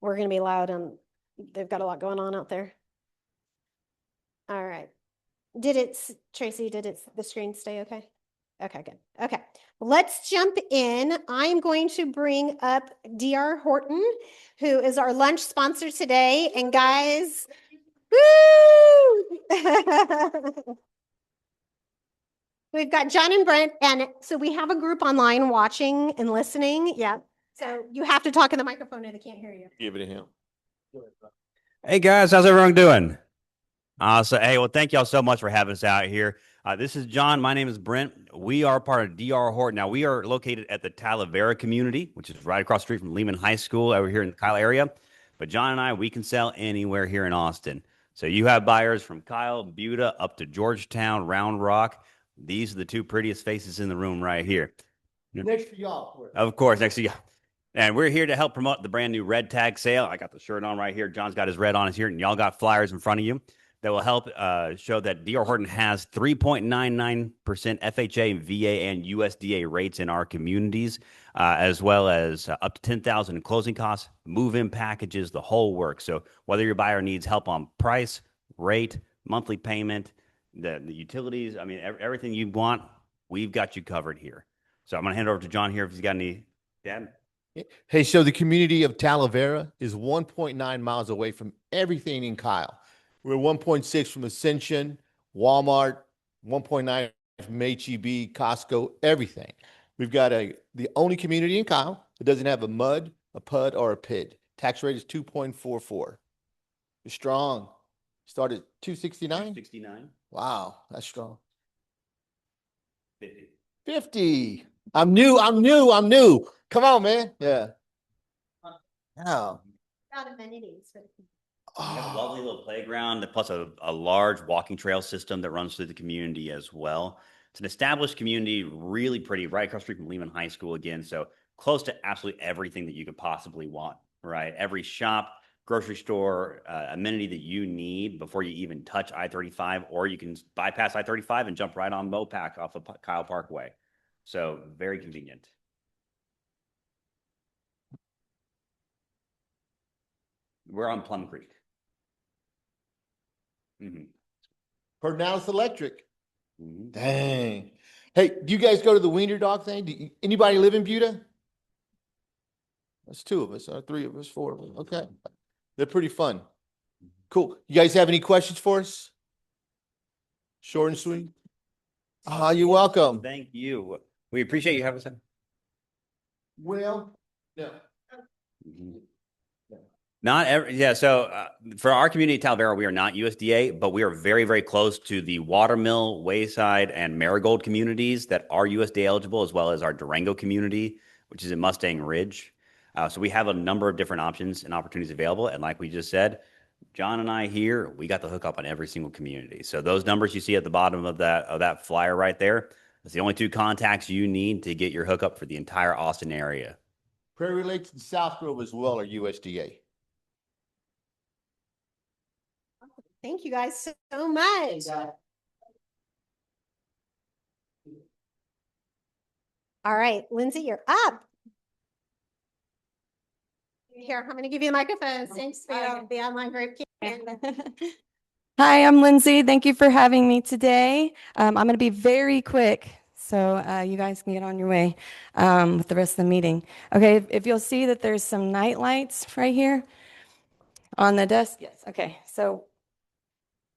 We're going to be loud and they've got a lot going on out there. All right. Tracy, the screen stay okay? Okay, good. Okay, let's jump in. I'm going to bring up DR Horton, who is our lunch sponsor today. And guys, woo! We've got John and Brent, and so we have a group online watching and listening. Yeah. So you have to talk in the microphone or they can't hear you. Give it to him. Hey guys, how's everyone doing? Hey, well, thank y'all so much for having us out here. This is John. My name is Brent. We are part of DR Horton. Now, we are located at the Talavera community, which is right across the street from Lehman High School over here in the Kyle area. But John and I, we can sell anywhere here in Austin. So you have buyers from Kyle, Buda, up to Georgetown, Round Rock. These are the two prettiest faces in the room right here. Next to y'all. Of course, next to you. And we're here to help promote the brand new red tag sale. I got the shirt on right here. John's got his red on here, and y'all got flyers in front of you that will help show that DR Horton has 3.99% FHA, VA, and USDA rates in our communities, as well as up to $10,000 in closing costs, move-in packages, the whole work. So whether your buyer needs help on price, rate, monthly payment, the utilities, I mean, everything you want, we've got you covered here. So I'm going to hand it over to John here if he's got any. Dan? Hey, so the community of Talavera is 1.9 miles away from everything in Kyle. We're 1.6 from Ascension, Walmart, 1.9 from HEB, Costco, everything. We've got the only community in Kyle that doesn't have a MUD, a PUD, or a PID. Tax rate is 2.44. You're strong. Started 269? 69. Wow, that's strong. 50. 50. I'm new. Come on, man. Yeah. Oh. About amenities. We have a lovely little playground, plus a large walking trail system that runs through the community as well. It's an established community, really pretty, right across the street from Lehman High School again. So close to absolutely everything that you could possibly want, right? Every shop, grocery store, amenity that you need before you even touch I-35, or you can bypass I-35 and jump right on Mopac off of Kyle Parkway. So very convenient. We're on Plum Creek. Pernalis Electric. Dang. Hey, do you guys go to the Wiener Dog thing? Anybody live in Buda? That's two of us, or three of us, four of us. Okay. They're pretty fun. Cool. You guys have any questions for us? Short and sweet. You're welcome. Thank you. We appreciate you having us in. Well, no. Not every, yeah. So for our community at Talavera, we are not USDA, but we are very, very close to the Watermill, Wayside, and Marigold communities that are USDA eligible, as well as our Durango community, which is in Mustang Ridge. So we have a number of different options and opportunities available. And like we just said, John and I here, we got the hookup on every single community. So those numbers you see at the bottom of that flyer right there, that's the only two contacts you need to get your hookup for the entire Austin area. Prairie Lakes and South Grove as well are USDA. Thank you guys so much. All right, Lindsay, you're up. Here, I'm going to give you the microphone. Thanks for the online group. Hi, I'm Lindsay. Thank you for having me today. I'm going to be very quick, so you guys can get on your way with the rest of the meeting. Okay, if you'll see that there's some night lights right here on the desk. Yes, okay. So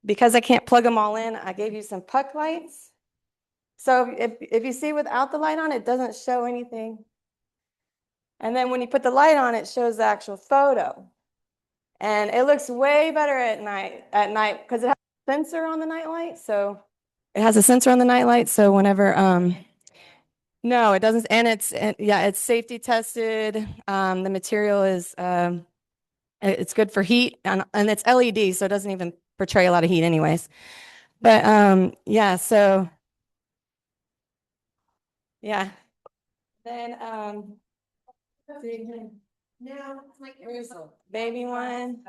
because I can't plug them all in, I gave you some puck lights. So if you see without the light on, it doesn't show anything. And then when you put the light on, it shows the actual photo. And it looks way better at night because it has a sensor on the night light. So it has a sensor on the night light. So whenever, no, it doesn't. And it's safety tested. The material is, it's good for heat and it's LED. So it doesn't even portray a lot of heat anyways. But yeah, so yeah. Then now, like baby one.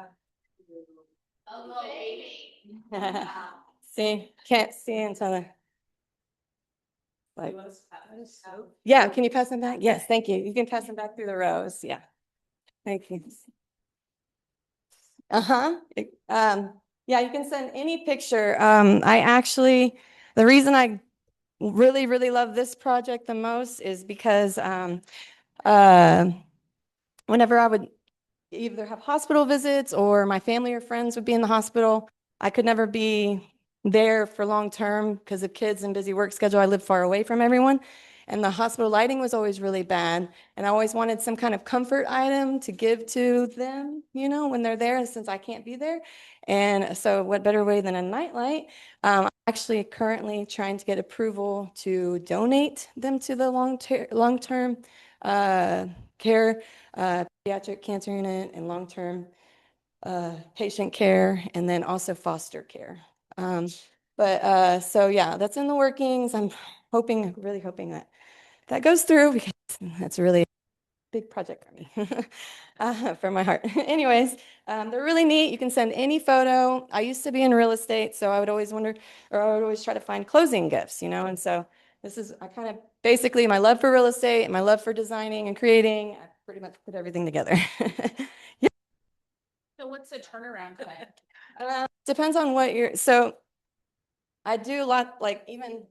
Oh, baby. See, can't see until the like. Yeah, can you pass them back? Yes, thank you. You can pass them back through the rows. Yeah, thank you. Uh-huh. Yeah, you can send any picture. The reason I really, really love this project the most is because uh, whenever I would either have hospital visits or my family or friends would be in the hospital, I could never be there for long term because of kids and busy work schedule. I live far away from everyone. And the hospital lighting was always really bad. And I always wanted some kind of comfort item to give to them, when they're there, since I can't be there. And so what better way than a nightlight? I'm actually currently trying to get approval to donate them to the long-term care, pediatric cancer unit and long-term patient care, and then also foster care. So yeah, that's in the workings. I'm really hoping that that goes through because that's a really big project for me, for my heart. Anyways, they're really neat. You can send any photo. I used to be in real estate, so I would always wonder, or I would always try to find closing gifts, and so I kind of basically my love for real estate and my love for designing and creating, I pretty much put everything together. So what's the turnaround time? Depends on so I do a lot, like even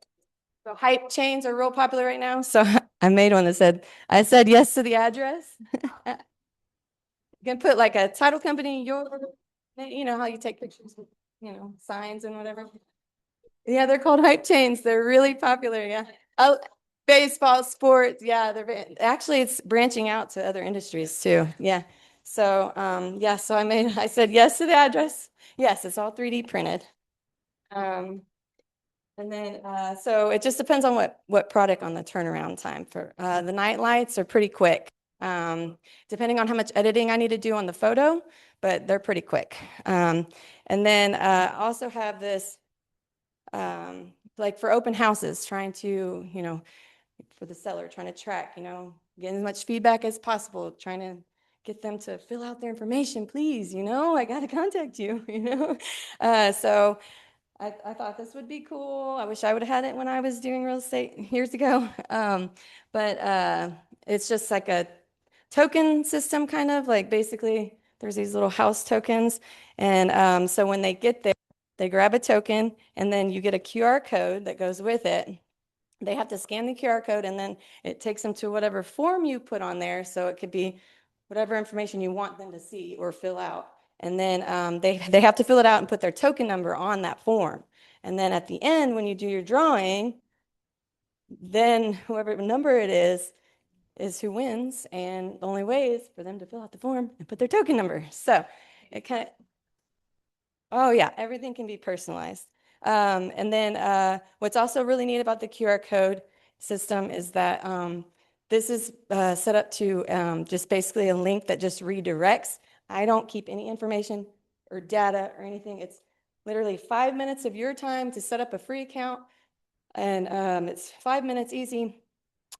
the hype chains are real popular right now. So I made one that I said yes to the address. You can put like a title company, you know how you take pictures of, signs and whatever. Yeah, they're called hype chains. They're really popular. Yeah. Oh, baseball, sports. Yeah, actually it's branching out to other industries too. Yeah. So, yeah, so I said yes to the address. Yes, it's all 3D printed. And then, so it just depends on what product on the turnaround time for, the night lights are pretty quick. Depending on how much editing I need to do on the photo, but they're pretty quick. And then, also have this, like for open houses, trying to, for the seller, trying to track, get as much feedback as possible, trying to get them to fill out their information, please, I got to contact you, so I thought this would be cool. I wish I would have had it when I was doing real estate years ago. But it's just like a token system, kind of like basically there's these little house tokens. And so when they get there, they grab a token and then you get a QR code that goes with it. They have to scan the QR code and then it takes them to whatever form you put on there. So it could be whatever information you want them to see or fill out. And then they have to fill it out and put their token number on that form. And then at the end, when you do your drawing, then whoever number it is who wins. And the only way is for them to fill out the form and put their token number. So it kind of, oh yeah, everything can be personalized. And then what's also really neat about the QR code system is that this is set up to just basically a link that just redirects. I don't keep any information or data or anything. It's literally 5 minutes of your time to set up a free account. And it's 5 minutes easy.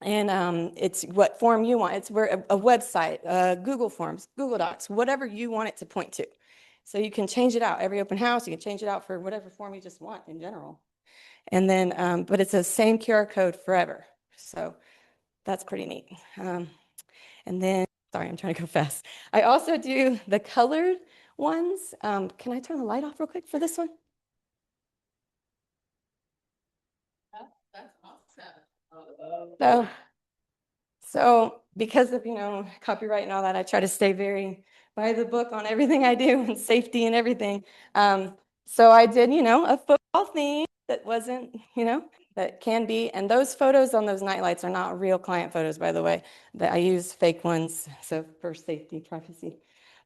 And it's what form you want. It's where a website, Google Forms, Google Docs, whatever you want it to point to. So you can change it out every open house. You can change it out for whatever form you just want in general. And then, but it's the same QR code forever. So that's pretty neat. And then, sorry, I'm trying to go fast. I also do the colored ones. Can I turn the light off real quick for this one? That's awesome. So because of, copyright and all that, I try to stay very by the book on everything I do and safety and everything. So I did, a football theme that wasn't, that can be. And those photos on those nightlights are not real client photos, by the way, that I use fake ones. So for safety, privacy.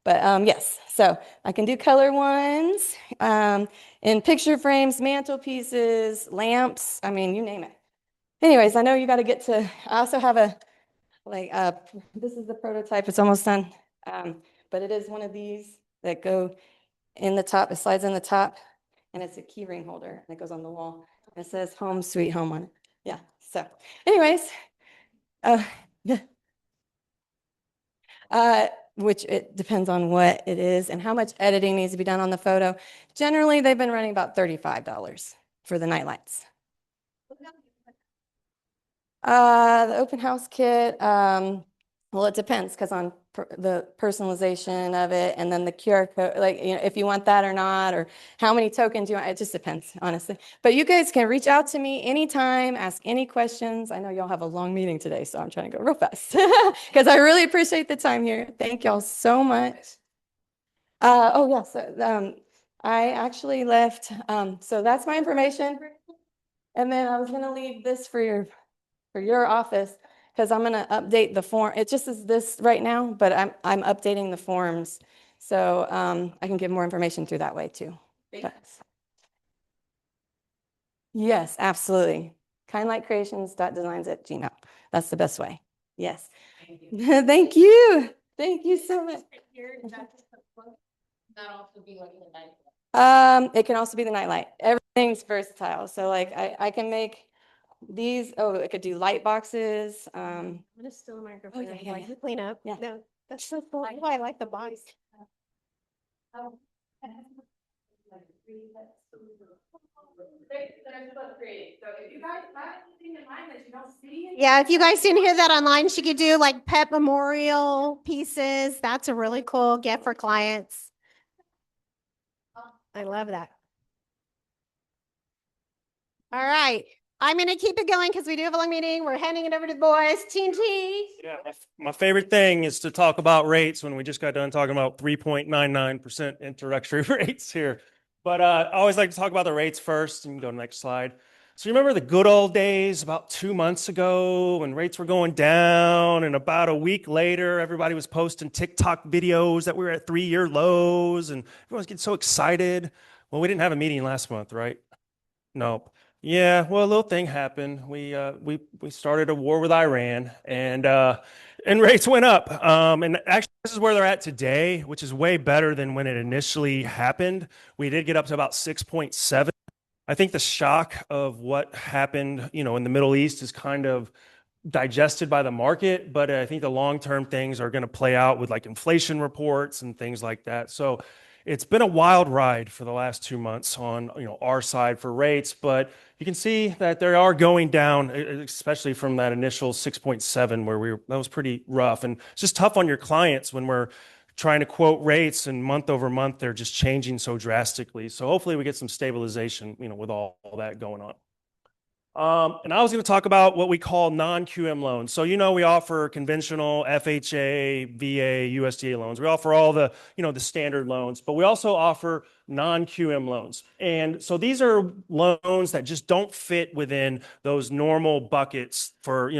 But yes, so I can do color ones in picture frames, mantelpieces, lamps. I mean, you name it. Anyways, I know you got to get to, I also have this is the prototype. It's almost done. But it is one of these that go in the top. It slides in the top and it's a key ring holder that goes on the wall. It says home sweet home on it. Yeah. So anyways, which it depends on what it is and how much editing needs to be done on the photo. Generally, they've been running about $35 for the nightlights. The open house kit, well, it depends because on the personalization of it, and then the QR code, like, you know, if you want that or not, or how many tokens you want. It just depends, honestly. But you guys can reach out to me anytime, ask any questions. I know y'all have a long meeting today, so I'm trying to go real fast because I really appreciate the time here. Thank y'all so much. Oh, yes. I actually left. So that's my information. And then I was going to leave this for your office because I'm going to update the form. It just is this right now, but I'm updating the forms. So I can give more information through that way too. Yes, absolutely. kindlightcreations.designs@gmail. That's the best way. Yes. Thank you. Thank you so much. That also be like the night. It can also be the nightlight. Everything's versatile. So like I can make these, I could do light boxes. I'm gonna steal the microphone. yeah, yeah, Like yeah. clean up. Yeah. No, that's so cool. Oh, I like the box. Yeah, if you guys didn't hear that online, she could do like pet memorial pieces. That's a really cool gift for clients. I love that. All right. I'm going to keep it going because we do have a long meeting. We're handing it over to the boys. Team T. Yeah, my favorite thing is to talk about rates when we just got done talking about 3.99% introductory rates here. But I always like to talk about the rates first. You can go to the next slide. So you remember the good old days about 2 months ago when rates were going down, and about a week later, everybody was posting TikTok videos that we were at 3-year lows and everyone's getting so excited. Well, we didn't have a meeting last month, right? Nope. Yeah, well, a little thing happened. We started a war with Iran, and rates went up. And actually, this is where they're at today, which is way better than when it initially happened. We did get up to about 6.7. I think the shock of what happened, in the Middle East is kind of digested by the market, but I think the long-term things are going to play out with like inflation reports and things like that. So it's been a wild ride for the last 2 months on our side for rates, but you can see that they are going down, especially from that initial 6.7 where that was pretty rough, and it's just tough on your clients when we're trying to quote rates and month over month they're just changing so drastically. So hopefully we get some stabilization, with all that going on. And I was going to talk about what we call non-QM loans. So, we offer conventional FHA, VA, USDA loans. We offer all the, the standard loans, but we also offer non-QM loans. And so these are loans that just don't fit within those normal buckets for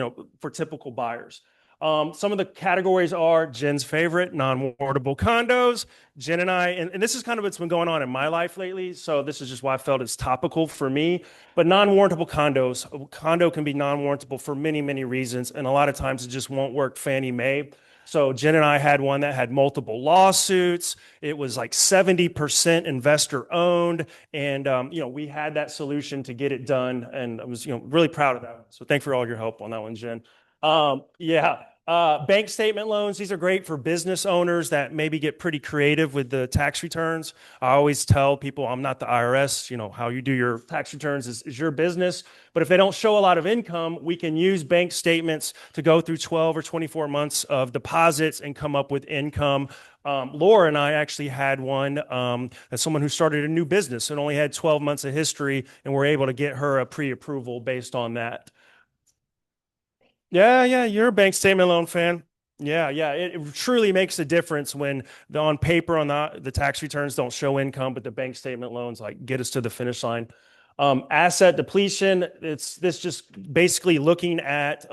typical buyers. Some of the categories are Jen's favorite, non-warrantable condos. Jen and I, and this is kind of what's been going on in my life lately, so this is just why I felt it's topical for me. But non-warrantable condos, a condo can be non-warrantable for many, many reasons, and a lot of times it just won't work Fannie Mae. So Jen and I had one that had multiple lawsuits. It was like 70% investor owned, and we had that solution to get it done, and I was really proud of that one. So thanks for all your help on that one, Jen. Bank statement loans. These are great for business owners that maybe get pretty creative with the tax returns. I always tell people I'm not the IRS. How you do your tax returns is your business. But if they don't show a lot of income, we can use bank statements to go through 12 or 24 months of deposits and come up with income. Laura and I actually had one as someone who started a new business and only had 12 months of history, and we're able to get her a pre-approval based on that. Yeah, you're a bank statement loan fan. Yeah, it truly makes a difference when on paper on the tax returns don't show income, but the bank statement loans like get us to the finish line. Asset depletion, this just basically looking at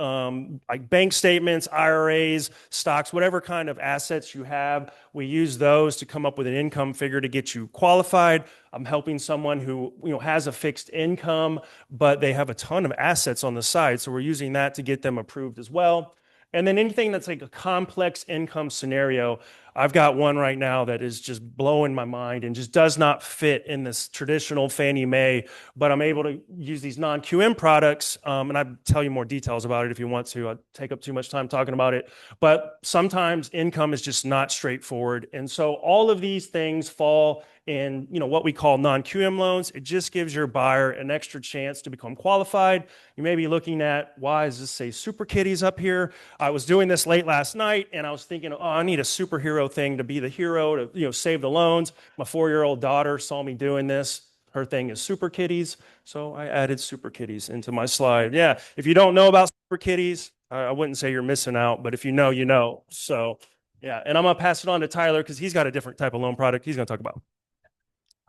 like bank statements, IRAs, stocks, whatever kind of assets you have. We use those to come up with an income figure to get you qualified. I'm helping someone who has a fixed income, but they have a ton of assets on the side. So we're using that to get them approved as well. And then anything that's like a complex income scenario, I've got one right now that is just blowing my mind and just does not fit in this traditional Fannie Mae, but I'm able to use these non-QM products. And I'll tell you more details about it if you want to. I'll take up too much time talking about it. But sometimes income is just not straightforward. And so all of these things fall in, what we call non-QM loans. It just gives your buyer an extra chance to become qualified. You may be looking at, why does this say Super Kitties up here? I was doing this late last night and I was thinking, oh, I need a superhero thing to be the hero to, save the loans. My 4-year-old daughter saw me doing this. Her thing is Super Kitties. So I added Super Kitties into my slide. Yeah. If you don't know about Super Kitties, I wouldn't say you're missing out, but if you know, you know. So yeah. And I'm going to pass it on to Tyler because he's got a different type of loan product he's going to talk about.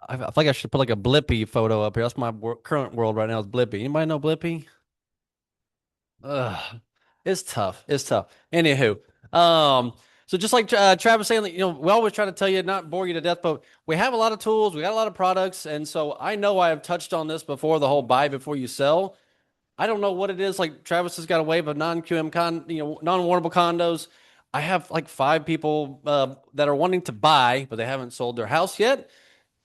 I feel like I should put like a Blippy photo up here. That's my current world right now is Blippy. Anybody know Blippy? It's tough. It's tough. Anywho, so just like Travis saying, we always try to tell you, not bore you to death, but we have a lot of tools. We got a lot of products. And so I know I have touched on this before, the whole buy before you sell. I don't know what it is. Like Travis has got a wave of non-QM non-warrantable condos. I have like 5 people that are wanting to buy, but they haven't sold their house yet.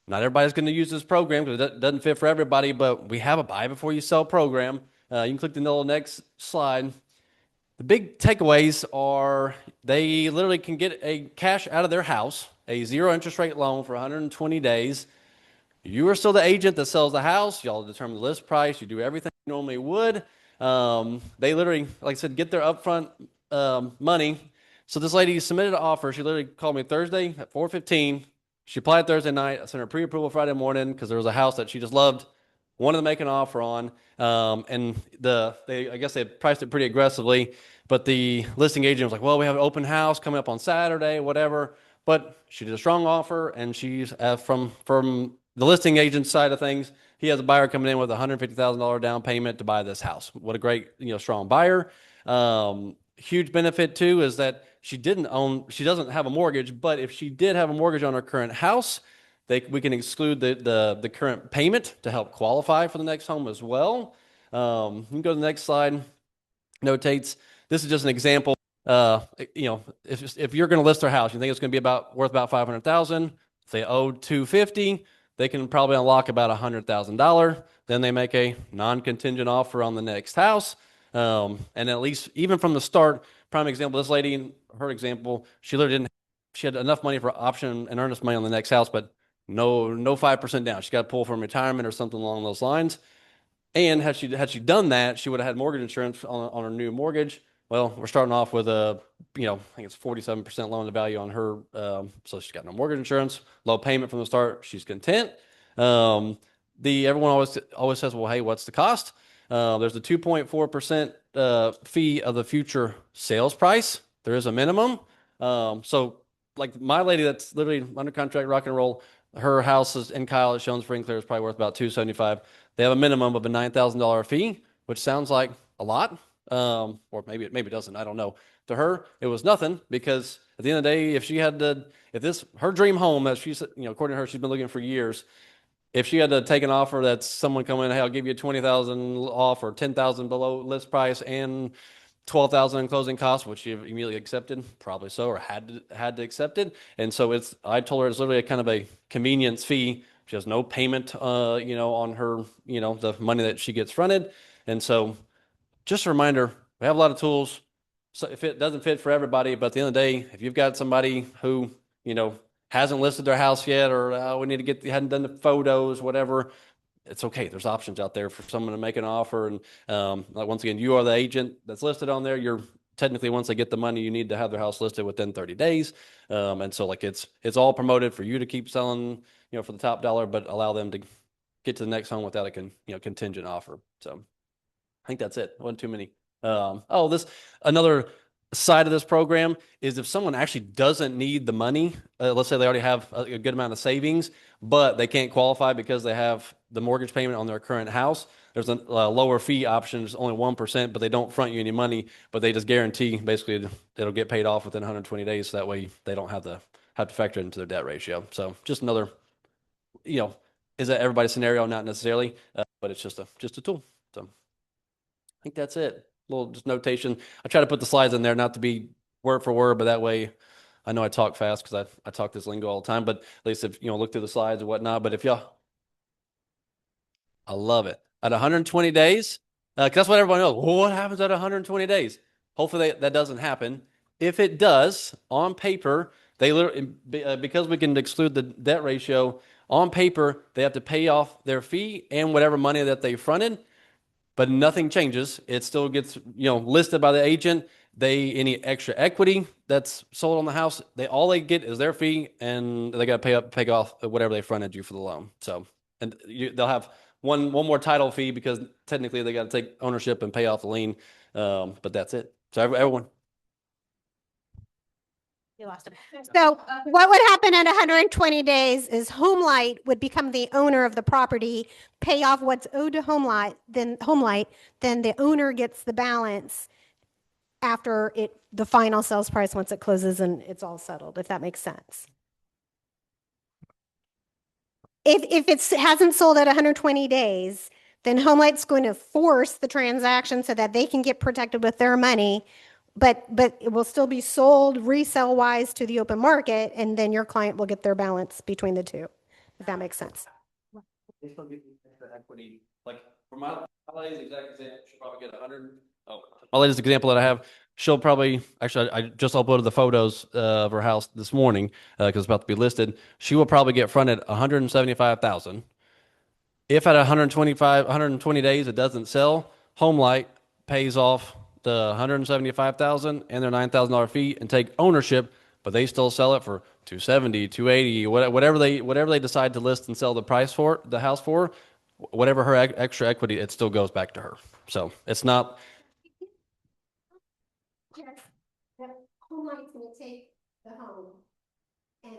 Not everybody's going to use this program because it doesn't fit for everybody, but we have a buy before you sell program. You can click the little next slide. The big takeaways are they literally can get a cash out of their house, a 0 interest rate loan for 120 days. You are still the agent that sells the house. Y'all determine the list price. You do everything you normally would. They literally, like I said, get their upfront money. So this lady submitted an offer. She literally called me Thursday at 4:15. She applied Thursday night. I sent her pre-approval Friday morning because there was a house that she just loved, wanted to make an offer on. And I guess they priced it pretty aggressively, but the listing agent was like, well, we have an open house coming up on Saturday, whatever. But she did a strong offer, and she's from the listing agent side of things, he has a buyer coming in with a $150,000 down payment to buy this house. What a great, strong buyer. Huge benefit too is that she doesn't have a mortgage, but if she did have a mortgage on her current house, we can exclude the current payment to help qualify for the next home as well. You can go to the next slide. Notates. This is just an example. If you're going to list their house, you think it's going to be worth about $500,000. If they owe $250,000, they can probably unlock about $100,000. Then they make a non-contingent offer on the next house. And at least even from the start, prime example, this lady in her example, she had enough money for option and earnest money on the next house, but no 5% down. She got to pull from retirement or something along those lines. And had she done that, she would have had mortgage insurance on her new mortgage. Well, we're starting off with I think it's 47% loan to value on her. So she's got no mortgage insurance, low payment from the start. She's content. Everyone always says, well, hey, what's the cost? There's a 2.4% fee of the future sales price. There is a minimum. So like my lady that's literally under contract, rock and roll, her house is in Kyle at Shown Sprinkler is probably worth about $275,000. They have a minimum of a $9,000 fee, which sounds like a lot. Or maybe it doesn't. I don't know. To her, it was nothing because at the end of the day, if her dream home that she's, according to her, she's been looking for years. If she had to take an offer that's someone coming in, hey, I'll give you $20,000 off or $10,000 below list price and $12,000 in closing costs, which she immediately accepted, probably so, or had to accept it. And so I told her it's literally a kind of a convenience fee. She has no payment, on her, the money that she gets fronted. And so just a reminder, we have a lot of tools. So if it doesn't fit for everybody, but at the end of the day, if you've got somebody who, hasn't listed their house yet, or we need to hadn't done the photos, whatever, it's okay. There's options out there for someone to make an offer. And once again, you are the agent that's listed on there. You're technically, once they get the money, you need to have their house listed within 30 days. And so it's all promoted for you to keep selling, for the top dollar, but allow them to get to the next home without a contingent offer. So I think that's it. Wasn't too many. Another side of this program is if someone actually doesn't need the money, let's say they already have a good amount of savings, but they can't qualify because they have the mortgage payment on their current house. There's a lower fee option, it's only 1%, but they don't front you any money, but they just guarantee basically it'll get paid off within 120 days. So that way they don't have to factor it into their debt ratio. So just another, is that everybody's scenario? Not necessarily, but it's just a tool. So I think that's it. Little just notation. I try to put the slides in there, not to be word for word, but that way I know I talk fast because I talk this lingo all the time, but at least if, look through the slides or whatnot. But if y'all, I love it. At 120 days, 'cause that's what everyone knows. Well, what happens at 120 days? Hopefully that doesn't happen. If it does, on paper, they literally, because we can exclude the debt ratio, on paper, they have to pay off their fee and whatever money that they fronted, but nothing changes. It still gets, listed by the agent. Any extra equity that's sold on the house, all they get is their fee, and they got to pay off whatever they fronted you for the loan. So, and they'll have one more title fee because technically they got to take ownership and pay off the lien. But that's it. So everyone. You lost him. So what would happen at 120 days is Homelight would become the owner of the property, pay off what's owed to Homelight, then the owner gets the balance after the final sales price once it closes and it's all settled, if that makes sense. If it hasn't sold at 120 days, then Homelight's going to force the transaction so that they can get protected with their money, but it will still be sold resale wise to the open market, and then your client will get their balance between the two, if that makes sense. They still get the equity. Like for my lady's exact example, she'll probably get 100. Oh, my lady's example that I have, she'll probably actually I just uploaded the photos of her house this morning because it's about to be listed. She will probably get fronted 175,000. If at 120 days it doesn't sell, Homelight pays off the 175,000 and their $9,000 fee and take ownership, but they still sell it for 270, 280, whatever they decide to list and sell the house for, whatever her extra equity, it still goes back to her. So it's not. Homelight's going to take the home and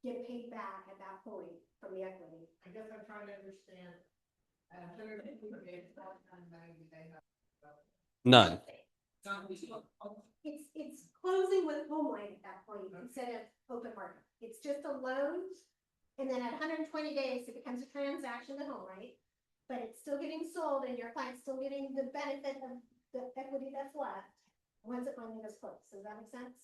get paid back at that point from the equity. I guess I'm trying to understand. None. It's closing with Homelight at that point instead of open market. It's just a loan. And then at 120 days, it becomes a transaction to Homelight, but it's still getting sold and your client's still getting the benefit of the equity that's left once it finally goes closed. Does that make sense?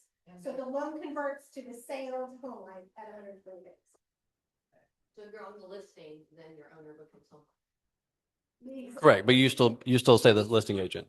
So the loan converts to the sale to Homelight at 120 days. So if you're on the listing, then your owner becomes home. Correct, but you still say the listing agent.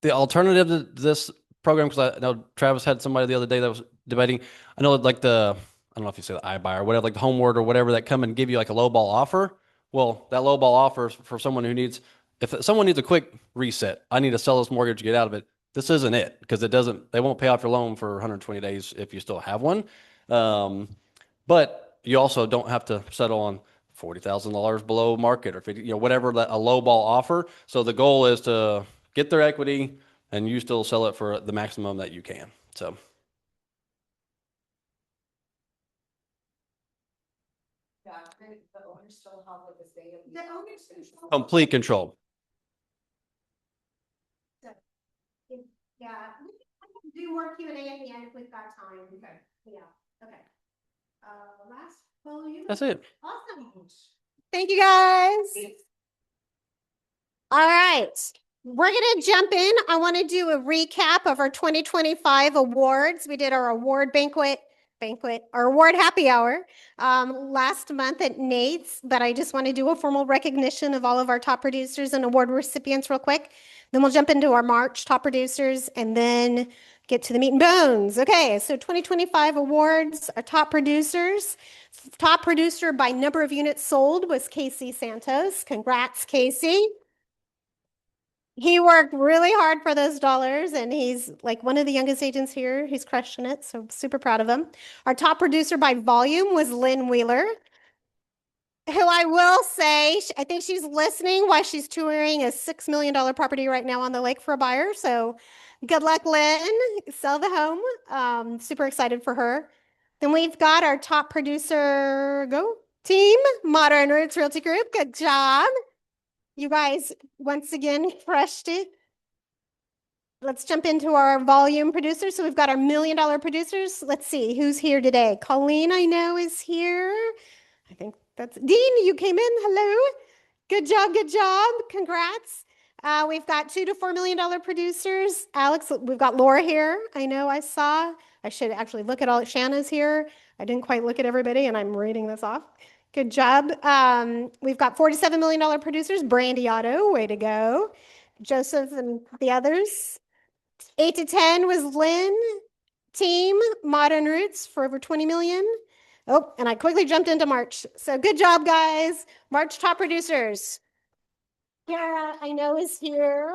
The alternative to this program, because I know Travis had somebody the other day that was debating. I know like I don't know if you say the iBuyer or whatever, like the Homeward or whatever, that come and give you like a low ball offer. Well, that low ball offer is for someone who needs, if someone needs a quick reset, I need to sell this mortgage to get out of it. This isn't it, because they won't pay off your loan for 120 days if you still have one. But you also don't have to settle on $40,000 below market or 50, whatever a low ball offer. So the goal is to get their equity and you still sell it for the maximum that you can. So. Yeah, the owner still have like a say. The owner's control. Complete control. Yeah, we can do more Q&A at the end if we've got time. Okay. Yeah, okay. That's it. Awesome. Thank you, guys. All right. We're going to jump in. I want to do a recap of our 2025 awards. We did our award our award happy hour last month at Nate's, but I just want to do a formal recognition of all of our top producers and award recipients real quick. Then we'll jump into our March top producers and then get to the meat and bones. Okay, so 2025 awards, our top producers. Top producer by number of units sold was Casey Santos. Congrats, Casey. He worked really hard for those dollars, and he's like one of the youngest agents here. He's crushing it, so super proud of him. Our top producer by volume was Lynn Wheeler, who I will say, I think she's listening while she's touring a $6 million property right now on the lake for a buyer. So good luck, Lynn. Sell the home. Super excited for her. Then we've got our top producer team, Modern Roots Realty Group. Good job. You guys, once again, crushed it. Let's jump into our volume producers. So we've got our $1 million producers. Let's see who's here today. Colleen, I know, is here. I think that's Dean. You came in. Hello. Good job. Good job. Congrats. We've got $2 to $4 million producers. Alex, we've got Laura here. I know I saw. I should actually look at all. Shanna's here. I didn't quite look at everybody, and I'm reading this off. Good job. We've got $47 million producers. Brandy Otto, way to go. Joseph and the others. 8 to 10 was Lynn. Team Modern Roots for over 20 million. Oh, and I quickly jumped into March. So good job, guys. March top producers. Kara, I know, is here.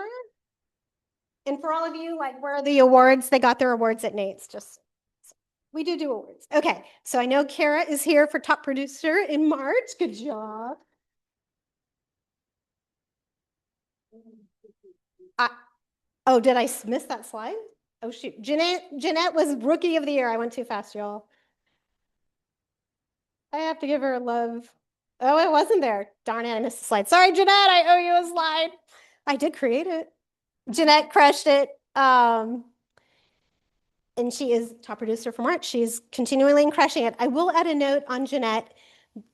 And for all of you, like, where are the awards? They got their awards at Nate's. Just we do awards. Okay, so I know Kara is here for top producer in March. Good job. Oh, did I miss that slide? Oh shoot, Jeanette was rookie of the year. I went too fast, y'all. I have to give her love. Oh, it wasn't there. Darn it, I missed the slide. Sorry, Jeanette, I owe you a slide. I did create it. Jeanette crushed it. And she is top producer for March. She is continually crushing it. I will add a note on Jeanette.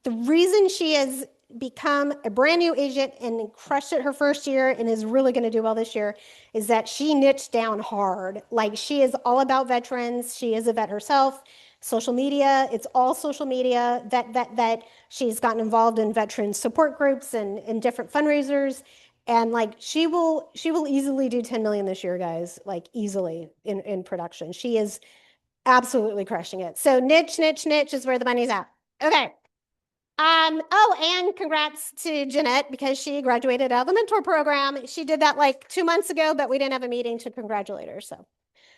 The reason she has become a brand new agent and crushed it her first year and is really going to do well this year is that she niched down hard. Like, she is all about veterans. She is a vet herself. Social media, it's all social media. That she's gotten involved in veteran support groups and different fundraisers. And like, she will easily do 10 million this year, guys, like easily in production. She is absolutely crushing it. So niche is where the money's at. Okay. Oh, and congrats to Jeanette because she graduated out of the mentor program. She did that like 2 months ago, but we didn't have a meeting to congratulate her. So,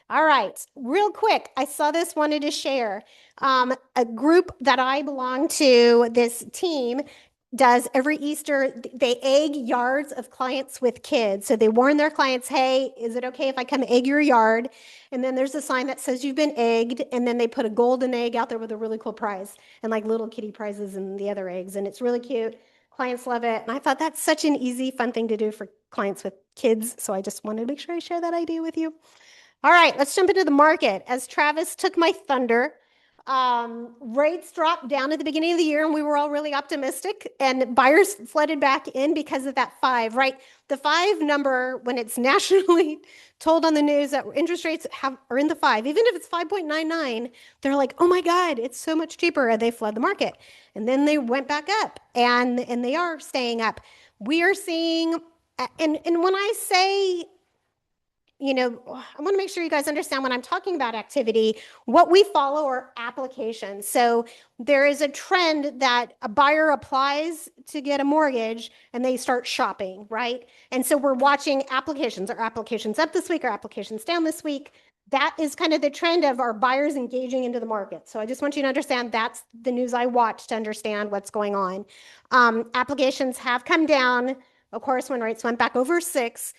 all right, real quick, I saw this, wanted to share. A group that I belong to, this team, does every Easter, they egg yards of clients with kids. So they warn their clients, hey, is it okay if I come egg your yard? And then there's a sign that says you've been egged. And then they put a golden egg out there with a really cool prize and like little kitty prizes and the other eggs. And it's really cute. Clients love it. And I thought that's such an easy, fun thing to do for clients with kids. So I just wanted to make sure I share that idea with you. All right, let's jump into the market. As Travis took my thunder, rates dropped down at the beginning of the year and we were all really optimistic and buyers flooded back in because of that 5, right? The 5 number, when it's nationally told on the news that interest rates are in the 5, even if it's 5.99, they're like, oh my God, it's so much cheaper. And they flood the market. And then they went back up and they are staying up. We are seeing, and when I say, you know, I want to make sure you guys understand when I'm talking about activity, what we follow are applications. So there is a trend that a buyer applies to get a mortgage and they start shopping, right? And so we're watching applications. Are applications up this week? Are applications down this week? That is kind of the trend of our buyers engaging into the market. So I just want you to understand that's the news I watch to understand what's going on. Applications have come down, of course, when rates went back over 6.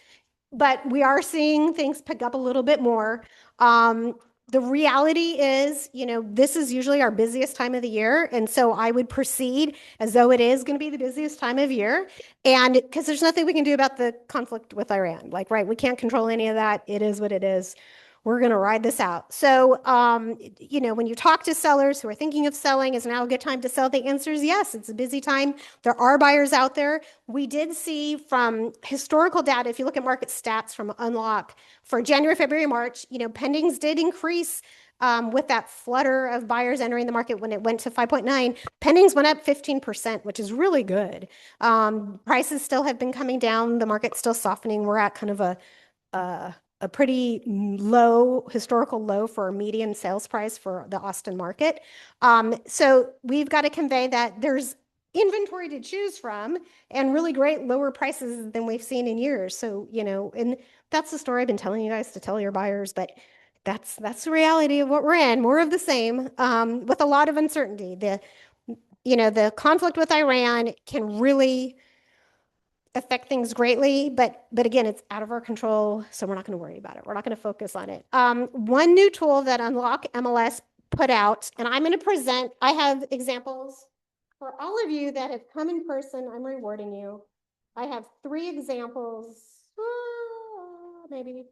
But we are seeing things pick up a little bit more. The reality is, you know, this is usually our busiest time of the year. And so I would proceed as though it is going to be the busiest time of year. And because there's nothing we can do about the conflict with Iran. Like, right, we can't control any of that. It is what it is. We're going to ride this out. So, you know, when you talk to sellers who are thinking of selling, is now a good time to sell? The answer is yes, it's a busy time. There are buyers out there. We did see from historical data, if you look at market stats from Unlock for January, February, March, you know, pendings did increase with that flutter of buyers entering the market when it went to 5.9. Pendings went up 15%, which is really good. Prices still have been coming down. The market's still softening. We're at kind of a pretty low, historical low for a median sales price for the Austin market. So we've got to convey that there's inventory to choose from and really great lower prices than we've seen in years. So, you know, and that's the story I've been telling you guys to tell your buyers, but that's the reality of what we're in, more of the same, with a lot of uncertainty. The conflict with Iran can really affect things greatly, but again, it's out of our control, so we're not going to worry about it. We're not going to focus on it. One new tool that Unlock MLS put out, and I'm going to present, I have examples for all of you that have come in person. I'm rewarding you. I have 3 examples. Maybe,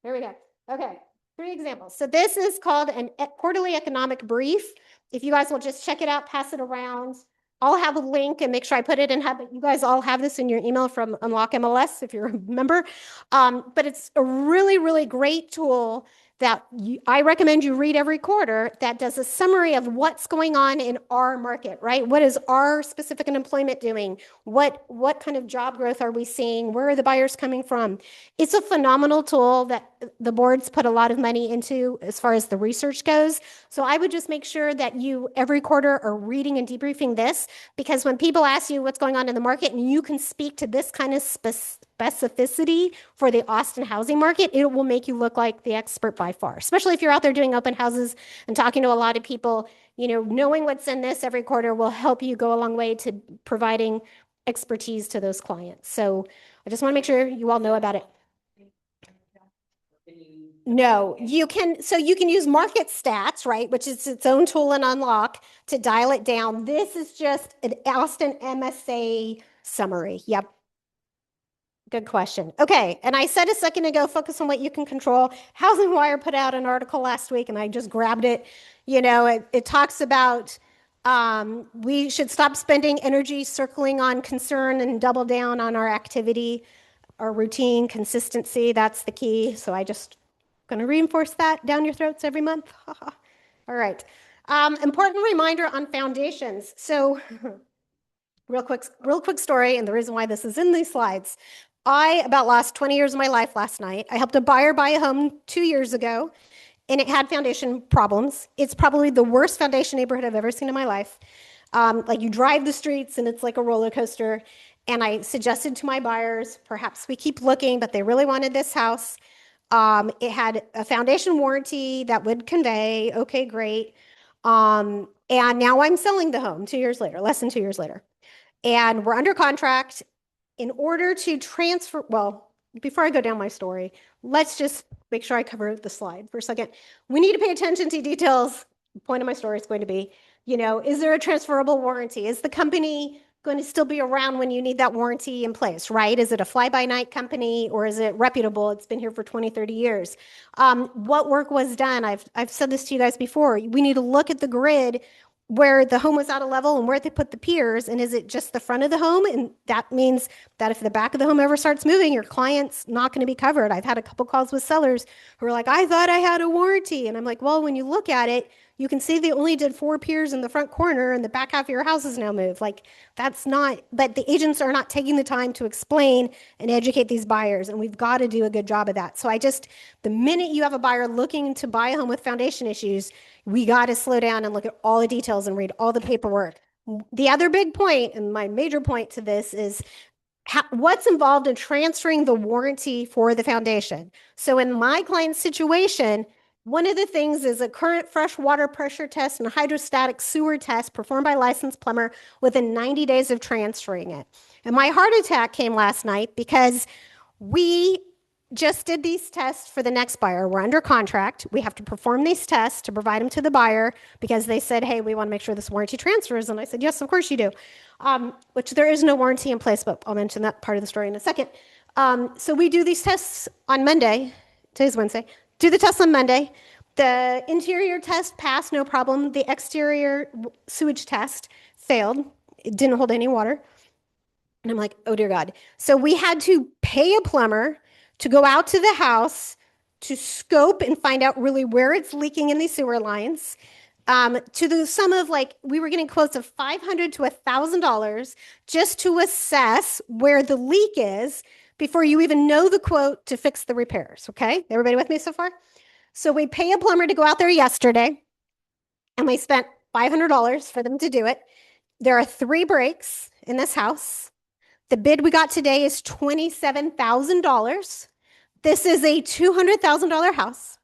there we go. Okay, 3 examples. So this is called a quarterly economic brief. If you guys will just check it out, pass it around. I'll have a link and make sure I put it in. You guys all have this in your email from Unlock MLS if you're a member. But it's a really, really great tool that I recommend you read every quarter that does a summary of what's going on in our market, right? What is our specific unemployment doing? What kind of job growth are we seeing? Where are the buyers coming from? It's a phenomenal tool that the board's put a lot of money into as far as the research goes. So I would just make sure that you every quarter are reading and debriefing this, because when people ask you what's going on in the market and you can speak to this kind of specificity for the Austin housing market, it will make you look like the expert by far, especially if you're out there doing open houses and talking to a lot of people. Knowing what's in this every quarter will help you go a long way to providing expertise to those clients. So I just want to make sure you all know about it. No, you can use market stats, right, which is its own tool in Unlock to dial it down. This is just an Austin MSA summary. Yep. Good question. Okay. And I said a second ago, focus on what you can control. Housing Wire put out an article last week and I just grabbed it. It talks about we should stop spending energy circling on concern and double down on our activity, our routine, consistency. That's the key. So I just going to reinforce that down your throats every month. All right. Important reminder on foundations. So real quick story, and the reason why this is in these slides. I about lost 20 years of my life last night. I helped a buyer buy a home 2 years ago, and it had foundation problems. It's probably the worst foundation neighborhood I've ever seen in my life. Like you drive the streets, and it's like a roller coaster. And I suggested to my buyers, perhaps we keep looking, but they really wanted this house. It had a foundation warranty that would convey, okay, great. And now I'm selling the home 2 years later, less than 2 years later. And we're under contract. In order to transfer, well, before I go down my story, let's just make sure I cover the slide for a second. We need to pay attention to details. The point of my story is going to be, is there a transferable warranty? Is the company going to still be around when you need that warranty in place, right? Is it a fly-by-night company or is it reputable? It's been here for 20, 30 years. What work was done? I've said this to you guys before. We need to look at the grid where the home was out of level and where they put the piers, and is it just the front of the home? And that means that if the back of the home ever starts moving, your client's not going to be covered. I've had a couple calls with sellers who are like, I thought I had a warranty. And I'm like, well, when you look at it, you can see they only did 4 piers in the front corner and the back half of your house is now moved. Like that's not, but the agents are not taking the time to explain and educate these buyers. And we've got to do a good job of that. So the minute you have a buyer looking to buy a home with foundation issues, we got to slow down and look at all the details and read all the paperwork. The other big point, and my major point to this, is what's involved in transferring the warranty for the foundation. So in my client's situation, one of the things is a current fresh water pressure test and a hydrostatic sewer test performed by a licensed plumber within 90 days of transferring it. And my heart attack came last night because we just did these tests for the next buyer. We're under contract. We have to perform these tests to provide them to the buyer because they said, hey, we want to make sure this warranty transfers. And I said, yes, of course you do, which there is no warranty in place, but I'll mention that part of the story in a second. So we do these tests on Monday. Today's Wednesday. Do the tests on Monday. The interior test passed, no problem. The exterior sewage test failed. It didn't hold any water. And I'm like, oh, dear God. So we had to pay a plumber to go out to the house to scope and find out really where it's leaking in these sewer lines. To the sum of we were getting quotes of $500 to $1,000 just to assess where the leak is before you even know the quote to fix the repairs. Okay. Everybody with me so far? So we pay a plumber to go out there yesterday and we spent $500 for them to do it. There are 3 breaks in this house. The bid we got today is $27,000. This is a $200,000 house.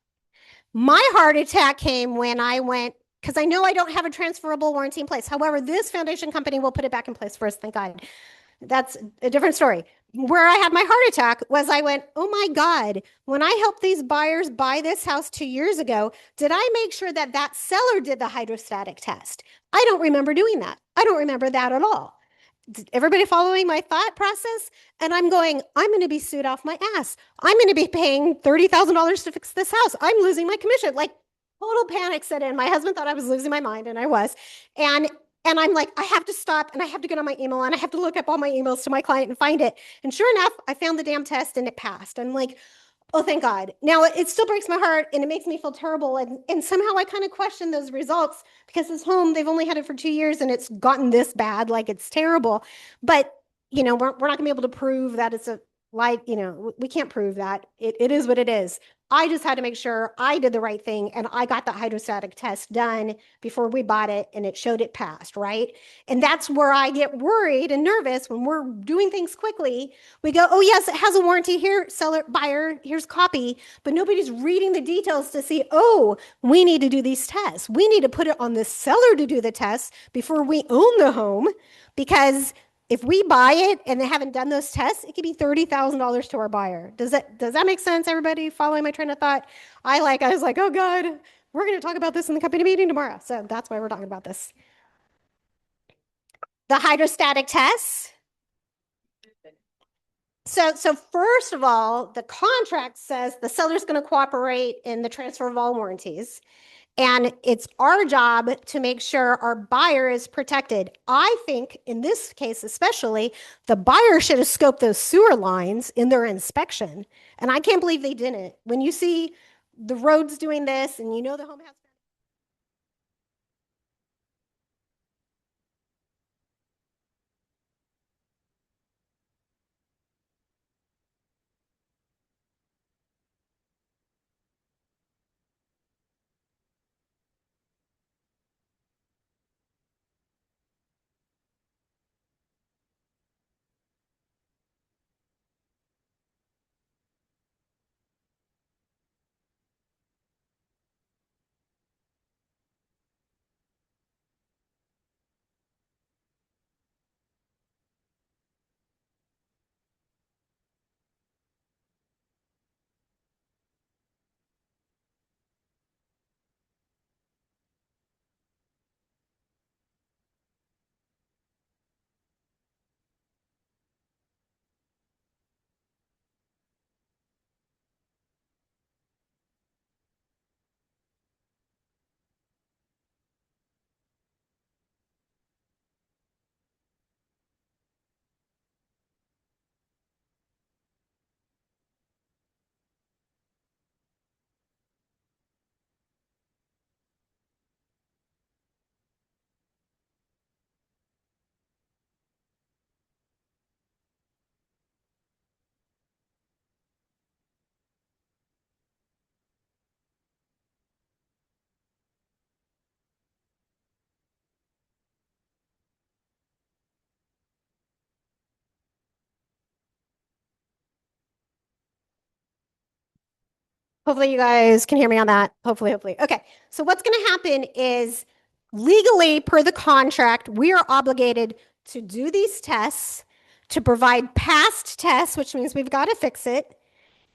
My heart attack came when I went, because I know I don't have a transferable warranty in place. However, this foundation company will put it back in place for us, thank God. That's a different story. Where I had my heart attack was I went, oh my God, when I helped these buyers buy this house 2 years ago, did I make sure that that seller did the hydrostatic test? I don't remember doing that. I don't remember that at all. Everybody following my thought process? And I'm going, I'm going to be sued off my ass. I'm going to be paying $30,000 to fix this house. I'm losing my commission. Like total panic set in. My husband thought I was losing my mind and I was. And And I'm like, I have to stop and I have to get on my email and I have to look up all my emails to my client and find it. And sure enough, I found the damn test and it passed. I'm like, oh, thank God. Now it still breaks my heart and it makes me feel terrible. And somehow I kind of question those results because this home, they've only had it for 2 years and it's gotten this bad. Like it's terrible. But, you know, we're not gonna be able to prove that it's a like, you know, we can't prove that. It is what it is. I just had to make sure I did the right thing and I got the hydrostatic test done before we bought it and it showed it passed, right? And that's where I get worried and nervous when we're doing things quickly. We go, oh, yes, it has a warranty here, seller, buyer, here's copy, but nobody's reading the details to see, oh, we need to do these tests. We need to put it on the seller to do the tests before we own the home because if we buy it and they haven't done those tests, it could be $30,000 to our buyer. Does that make sense? Everybody following my train of thought? I was like, oh God, we're going to talk about this in the company meeting tomorrow. So that's why we're talking about this. The hydrostatic tests. So first of all, the contract says the seller's going to cooperate in the transfer of all warranties. And it's our job to make sure our buyer is protected. I think in this case, especially, the buyer should have scoped those sewer lines in their inspection. And I can't believe they didn't. When you see the roads doing this and you know the home has. Hopefully you guys can hear me on that. Hopefully. Okay. So what's going to happen is legally per the contract, we are obligated to do these tests, to provide past tests, which means we've got to fix it,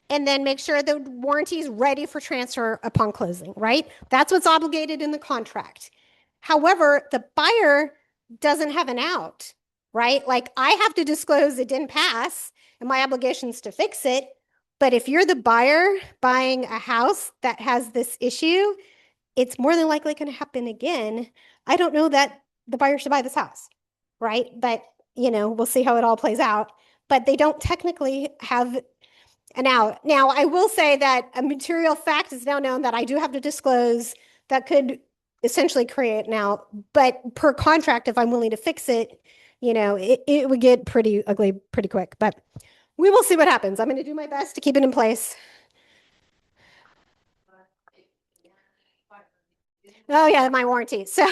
and then make sure the warranty is ready for transfer upon closing, right? That's what's obligated in the contract. However, the buyer doesn't have an out, right? Like I have to disclose it didn't pass and my obligation is to fix it. But if you're the buyer buying a house that has this issue, it's more than likely going to happen again. I don't know that the buyer should buy this house, right? But, you know, we'll see how it all plays out. But they don't technically have an out. Now, I will say that a material fact is now known that I do have to disclose that could essentially create an out. But per contract, if I'm willing to fix it, you know, it would get pretty ugly pretty quick. But we will see what happens. I'm going to do my best to keep it in place. Oh yeah, my warranty. So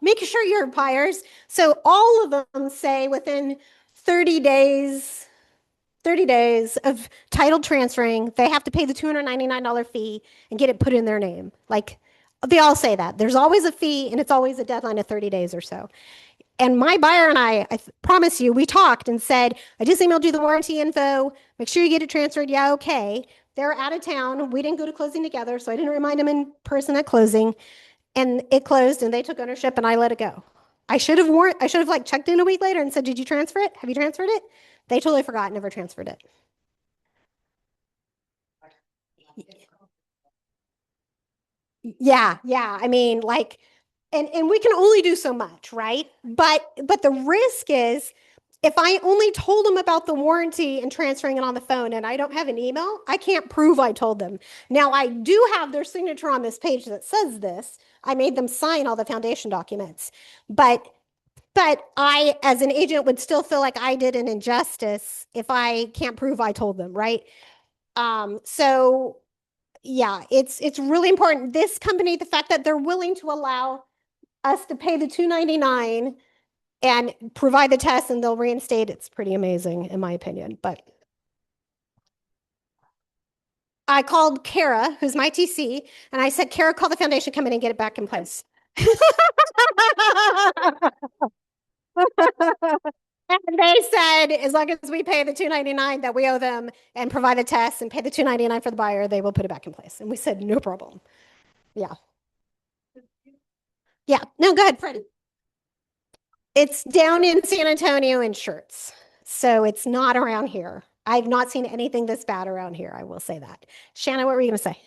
make sure your buyers. So all of them say within 30 days of title transferring, they have to pay the $299 fee and get it put in their name. Like they all say that. There's always a fee and it's always a deadline of 30 days or so. And my buyer and I promise you, we talked and said, I just emailed you the warranty info. Make sure you get it transferred. Yeah, okay. They're out of town. We didn't go to closing together, so I didn't remind them in person at closing. And it closed and they took ownership and I let it go. I should have like checked in a week later and said, did you transfer it? Have you transferred it? They totally forgot, never transferred it. Yeah. I mean, like and we can only do so much, right? But the risk is if I only told them about the warranty and transferring it on the phone and I don't have an email, I can't prove I told them. Now I do have their signature on this page that says this. I made them sign all the foundation documents. But I, as an agent, would still feel like I did an injustice if I can't prove I told them, right? So yeah, it's really important. This company, the fact that they're willing to allow us to pay the $299 and provide the test and they'll reinstate, it's pretty amazing in my opinion. But I called Kara, who's my TC, and I said, Kara, call the foundation, come in and get it back in place. And they said, as long as we pay the $299 that we owe them and provide the test and pay the $299 for the buyer, they will put it back in place. And we said, no problem. Yeah. Yeah. No, go ahead, Freddie. It's down in San Antonio in Shirts. So it's not around here. I've not seen anything this bad around here. I will say that. Shanna, what were you going to say?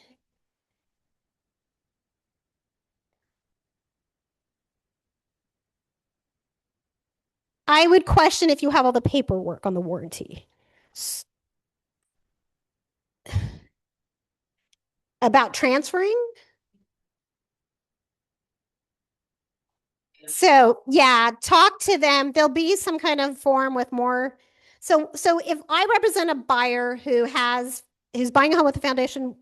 I would question if you have all the paperwork on the warranty. About transferring? So yeah, talk to them. There'll be some kind of form with more. So if I represent a buyer who's buying a home with the foundation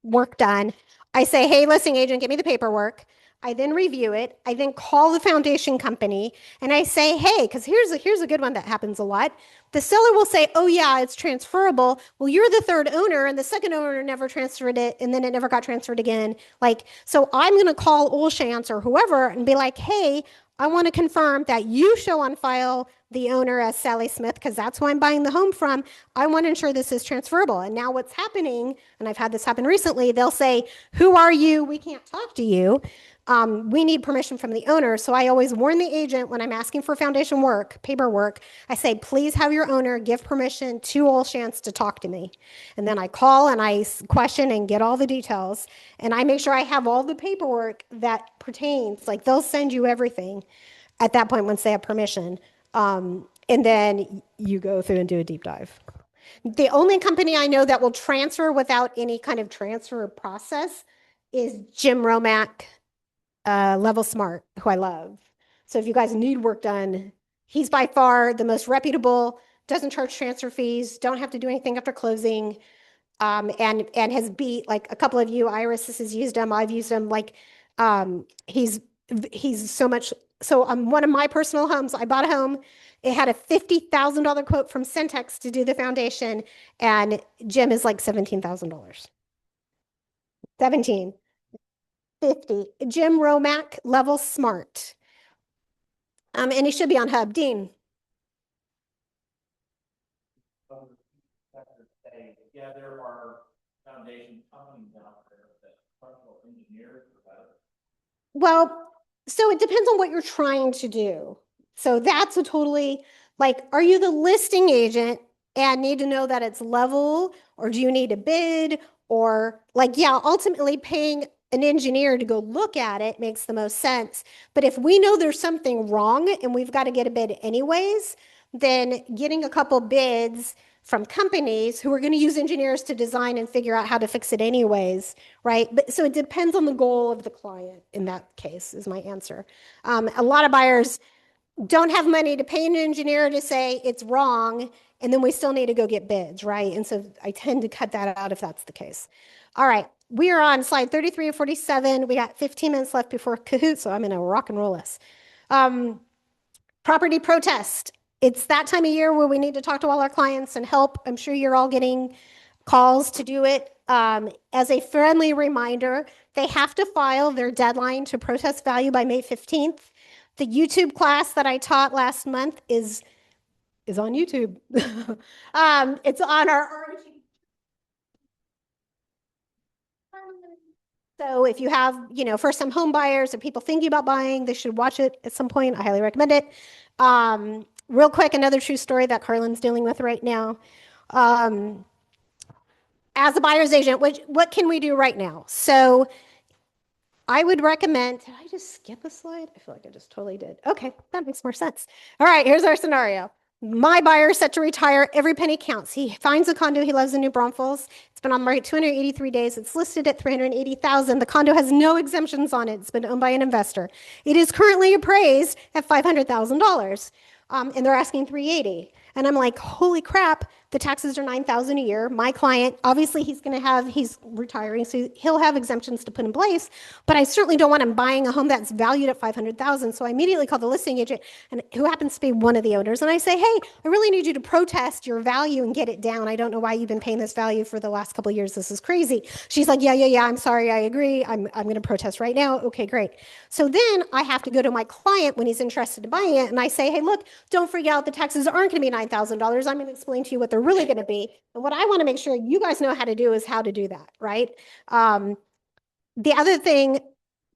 work done, I say, hey, listing agent, get me the paperwork. I then review it. I then call the foundation company and I say, hey, because here's a good one that happens a lot. The seller will say, oh yeah, it's transferable. Well, you're the third owner and the second owner never transferred it and then it never got transferred again. Like, so I'm going to call Olshantz or whoever and be like, hey, I want to confirm that you show on file the owner as Sally Smith because that's who I'm buying the home from. I want to ensure this is transferable. And now what's happening, and I've had this happen recently, they'll say, who are you? We can't talk to you. We need permission from the owner. So I always warn the agent when I'm asking for foundation work, paperwork, I say, please have your owner give permission to Olshantz to talk to me. And then I call and I question and get all the details. And I make sure I have all the paperwork that pertains, like they'll send you everything at that point once they have permission. And then you go through and do a deep dive. The only company I know that will transfer without any kind of transfer process is Jim Romack, Level Smart, who I love. So if you guys need work done, he's by far the most reputable, doesn't charge transfer fees, don't have to do anything after closing, and has beat like a couple of you. Iris has used him, I've used him. Like he's so much. So on one of my personal homes, I bought a home. It had a $50,000 quote from Centex to do the foundation, and Jim is like $17,000. 17. 50. Jim Romack, Level Smart. And he should be on Hub. Dean. Yeah, there are foundation companies out there that structural engineers. Well, so it depends on what you're trying to do. So that's a totally, like, are you the listing agent and need to know that it's level, or do you need a bid? Or like, yeah, ultimately paying an engineer to go look at it makes the most sense. But if we know there's something wrong and we've got to get a bid anyways, then getting a couple bids from companies who are going to use engineers to design and figure out how to fix it anyways, right? But so it depends on the goal of the client in that case is my answer. A lot of buyers don't have money to pay an engineer to say it's wrong, and then we still need to go get bids, right? And so I tend to cut that out if that's the case. All right, we are on slide 33 of 47. We got 15 minutes left before Kahoot, so I'm going to rock and roll this. Property protest. It's that time of year where we need to talk to all our clients and help. I'm sure you're all getting calls to do it. As a friendly reminder, they have to file their deadline to protest value by May 15th. The YouTube class that I taught last month is on YouTube. It's on our So if you have, first-time home buyers or people thinking about buying, they should watch it at some point. I highly recommend it. Real quick, another true story that Carlin's dealing with right now. As a buyer's agent, what can we do right now? So I would recommend, did I just skip a slide? I feel like I just totally did. Okay, that makes more sense. All right, here's our scenario. My buyer is set to retire. Every penny counts. He finds a condo. He lives in New Braunfels. It's been on the market 283 days. It's listed at 380,000. The condo has no exemptions on it. It's been owned by an investor. It is currently appraised at $500,000. And they're asking 380. And I'm like, holy crap, the taxes are 9,000 a year. My client, obviously he's retiring, so he'll have exemptions to put in place, but I certainly don't want him buying a home that's valued at 500,000. So I immediately call the listing agent, and who happens to be one of the owners, and I say, hey, I really need you to protest your value and get it down. I don't know why you've been paying this value for the last couple of years. This is crazy. She's like, yeah, I'm sorry, I agree. I'm going to protest right now. Okay, great. So then I have to go to my client when he's interested in buying it, and I say, hey, look, don't freak out. The taxes aren't going to be $9,000. I'm going to explain to you what they're really going to be. And what I want to make sure you guys know how to do is how to do that, right? The other thing,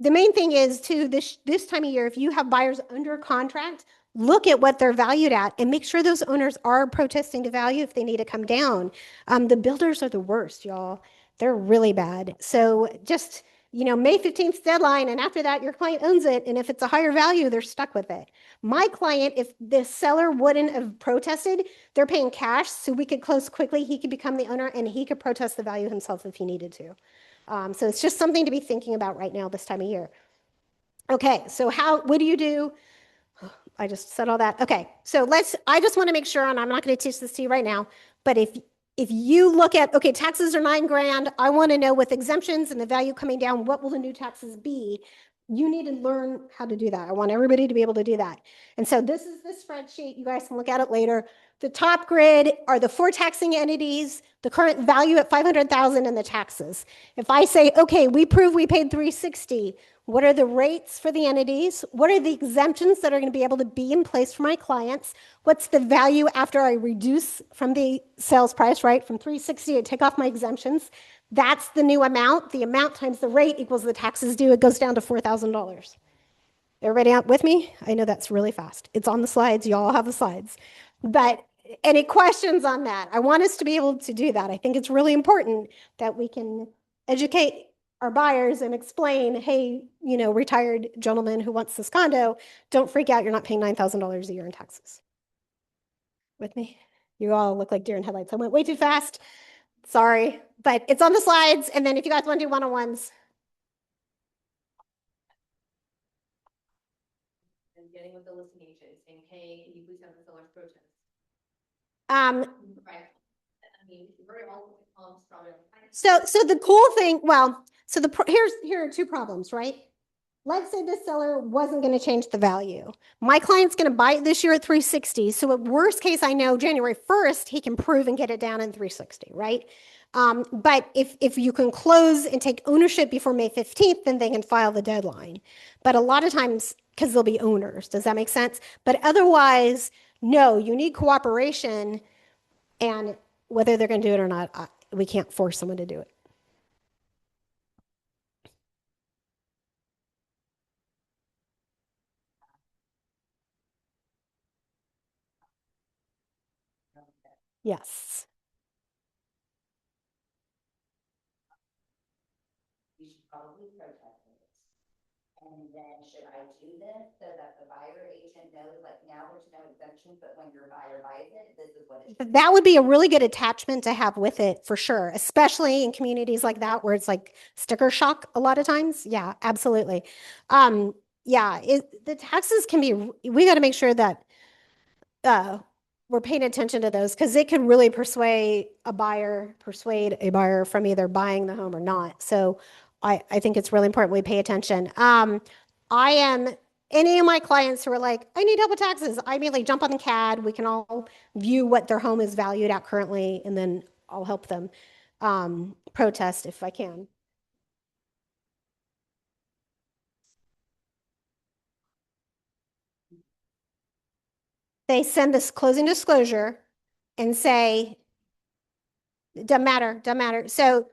the main thing is too, this time of year, if you have buyers under contract, look at what they're valued at and make sure those owners are protesting the value if they need to come down. The builders are the worst, y'all. They're really bad. So just, May 15th deadline, and after that, your client owns it. And if it's a higher value, they're stuck with it. My client, if the seller wouldn't have protested, they're paying cash, so we could close quickly. He could become the owner, and he could protest the value himself if he needed to. So it's just something to be thinking about right now this time of year. Okay, so what do you do? I just said all that. Okay, so I just want to make sure, and I'm not going to teach this to you right now, but if you look at, okay, taxes are $9,000, I want to know with exemptions and the value coming down, what will the new taxes be? You need to learn how to do that. I want everybody to be able to do that. And so this is the spreadsheet. You guys can look at it later. The top grid are the 4 taxing entities, the current value at 500,000 and the taxes. If I say, okay, we prove we paid 360, what are the rates for the entities? What are the exemptions that are going to be able to be in place for my clients? What's the value after I reduce from the sales price, right? From 360, I take off my exemptions. That's the new amount. The amount times the rate equals the taxes due. It goes down to $4,000. Everybody out with me? I know that's really fast. It's on the slides. You all have the slides. But any questions on that? I want us to be able to do that. I think it's really important that we can educate our buyers and explain, hey, retired gentleman who wants this condo, don't freak out. You're not paying $9,000 a year in taxes. With me? You all look like deer in headlights. I went way too fast. Sorry, but it's on the slides. And then if you guys want to do one-on-ones. And getting with the listing agent saying, hey, can you please have the seller's protest? Right. I mean, very all probably. So the cool thing, so here are 2 problems, right? Let's say the seller wasn't going to change the value. My client's going to buy it this year at 360. So at worst case, I know January 1st, he can prove and get it down in 360, right? But if you can close and take ownership before May 15th, then they can file the deadline. But a lot of times, because they'll be owners, does that make sense? But otherwise, no, you need cooperation, and whether they're going to do it or not, we can't force someone to do it. Yes. You should probably protest it. And then should I do this so that the buyer agent knows, like, now there's no exemption, but when your buyer buys it, this is what it should be? That would be a really good attachment to have with it for sure, especially in communities like that where it's like sticker shock a lot of times. Yeah, absolutely. Yeah, the taxes can be, we got to make sure that we're paying attention to those because it can really persuade a buyer from either buying the home or not. So I think it's really important we pay attention. Any of my clients who are like, I need help with taxes, I immediately jump on the CAD. We can all view what their home is valued at currently, and then I'll help them protest if I can. They send this closing disclosure and say, doesn't matter. So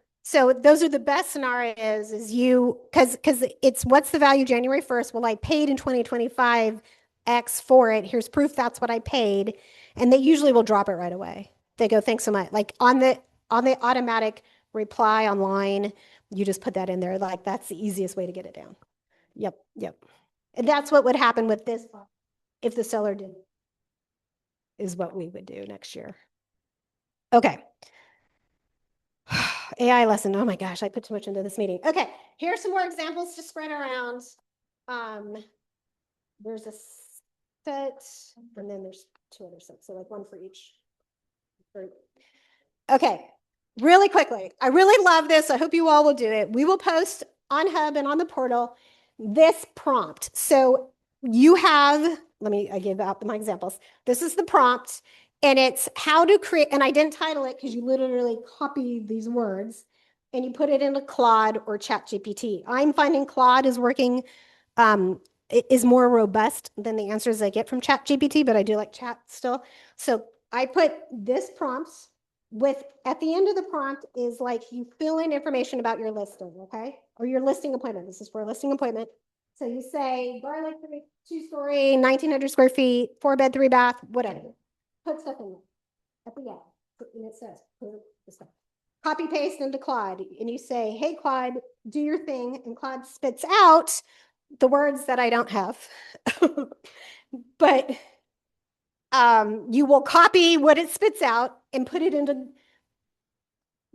those are the best scenarios is because it's what's the value January 1st? Well, I paid in 2025 X for it. Here's proof that's what I paid. And they usually will drop it right away. They go, thanks so much. Like on the automatic reply online, You just put that in there. Like that's the easiest way to get it down. Yep. Yep. And that's what would happen with this if the seller did, is what we would do next year. Okay. AI lesson. Oh my gosh, I put too much into this meeting. Okay, here's some more examples to spread around. There's a set, and then there's 2 other sets, so like 1 for each group. Okay, really quickly. I really love this. I hope you all will do it. We will post on Hub and on the portal this prompt. So you have, I give out my examples. This is the prompt. And it's how to create, and I didn't title it because you literally copy these words and you put it into Claude or ChatGPT. I'm finding Claude is working, is more robust than the answers I get from ChatGPT, but I do like Chat still. So I put this prompt with, at the end of the prompt is like you fill in information about your listing, okay? Or your listing appointment. This is for a listing appointment. So you say garlic, 2-story, 1,900 square feet, 4-bed, 3-bath, whatever. Put stuff in there at the end, and it says, put the stuff. Copy paste into Claude, and you say, hey, Claude, do your thing, and Claude spits out the words that I don't have. But you will copy what it spits out and put it into,